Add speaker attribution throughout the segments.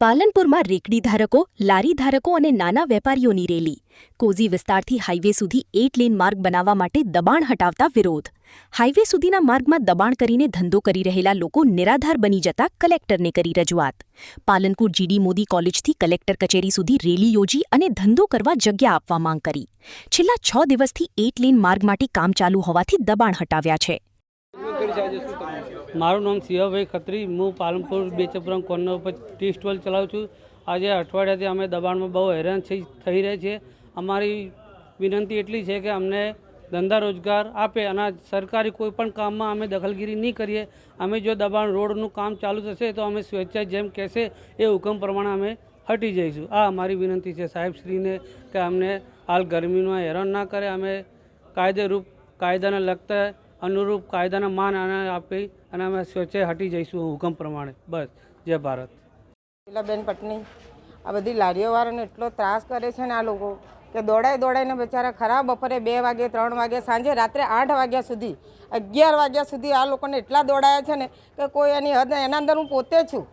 Speaker 1: પાલનપુરમાં રેકડી ધારકો, લારી ધારકો અને નાના વેપારીઓની રેલી. કોઝી વિસ્તારથી હાઇવે સુધી 8 લેન માર્ગ બનાવવા માટે દબાણ હટાવતા વિરોધ. હાઇવે સુધીના માર્ગમાં દબાણ કરીને ધંધો કરી રહેલા લોકો નિરાધાર બની જતા કલેક્ટરને કરી રજૂઆત. પાલનપુર જીડી મોદી કોલેજથી કલેક્ટર કચેરી સુધી રેલી યોજી અને ધંધો કરવા જગ્યા આપવા માંગ કરી. છેલ્લા 6 દિવસથી 8 લેન માર્ગ માટે કામ ચાલુ હોવાથી દબાણ હટાવ્યા છે.
Speaker 2: મારું નામ સિંહભાઈ ખત્રી, હું પાલનપુર બેચપુરમ કોર્નર ઉપર ટી સ્ટોલ ચલાવું છું. આજે અઠવાડિયાથી અમે દબાણમાં બહુ હેરાન થઈ રહ્યા છીએ. અમારી વિનંતી એટલી છે કે અમને ધંધા રોજગાર આપે અને સરકારી કોઈ પણ કામમાં અમે દખલગીરી નહીં કરીએ. અમે જો દબાણ રોડનું કામ ચાલુ થશે તો અમે સ્વેચ્છાએ જેમ કહેશે એ હુકમ પ્રમાણે અમે હટી જઈશું. આ અમારી વિનંતી છે સાહેબશ્રીને કે અમને હાલ ગરમીમાં હેરાન ના કરે. અમે કાયદાને લગતા અનુરૂપ કાયદાના માન આપી અને અમે સ્વેચ્છાએ હટી જઈશું હુકમ પ્રમાણે. બસ, જય ભારત.
Speaker 3: બેન પટની આ બધી લારીઓવાળાને એટલો ત્રાસ કરે છે ને આ લોકો કે દોડાઈને બચારા ખરા બપોરે 2 વાગે 3 વાગે સાંજે રાત્રે 8 વાગ્યા સુધી 11 વાગ્યા સુધી આ લોકોને એટલા દોડાયા છે ને કે કોઈ એની હદ. એના અંદર હું પોતે છું,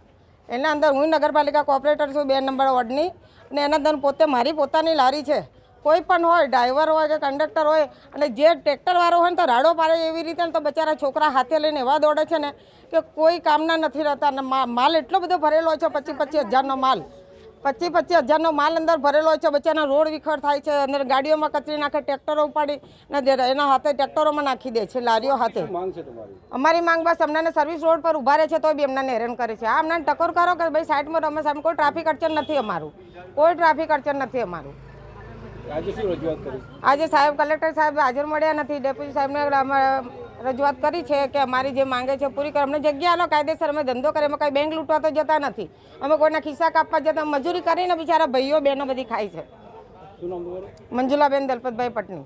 Speaker 3: એના અંદર હું નગરપાલિકા કોર્પોરેટર છું 2 નંબર વોર્ડની, અને એના અંદર પોતે મારી પોતાની લારી છે. કોઈ પણ હોય, ડ્રાઈવર હોય કે કંડક્ટર હોય, અને જે ટ્રેક્ટરવાળો હોય ને તો રાડો પાડે એવી રીતે તો બચારા છોકરા હાથે લઈને એવા દોડે છે ને કે કોઈ કામના નથી રહેતા. અને માલ એટલો બધો ભરેલો છે, 25-25 હજારનો માલ, 25-25 હજારનો માલ અંદર ભરેલો છે. બચ્ચાના રોડ વિખર થાય છે, અંદર ગાડીઓમાં કચરી નાખે, ટ્રેક્ટરો ઉપાડી એના હાથે ટ્રેક્ટરોમાં નાખી દે છે, લારીઓ હાથે. અમારી માંગ બસ અમને સર્વિસ રોડ પર ઊભા રહે છે તો બી અમને હેરાન કરે છે. આ અમને ટકોર કરો કે ભાઈ સાઈડમાં રમે સામે. કોઈ ટ્રાફિક અડચણ નથી અમારું, કોઈ ટ્રાફિક અડચણ નથી અમારું. આજે સાહેબ કલેક્ટર સાહેબ હાજર મળ્યા નથી. ડેપ્યુટી સાહેબને રજૂઆત કરી છે કે અમારી જે માંગે છે પૂરી કરો. અમને જગ્યા આલો, કાયદેસર અમે ધંધો કરીએ. અમે કંઈ બેંક લૂંટવા તો જતા નથી, અમે કોઈના ખિસ્સા કાપવા જતા. મજૂરી કરીને બિચારા ભાઈઓ બહેનો બધી ખાય છે. મંજુલાબેન દલપતભાઈ પટની.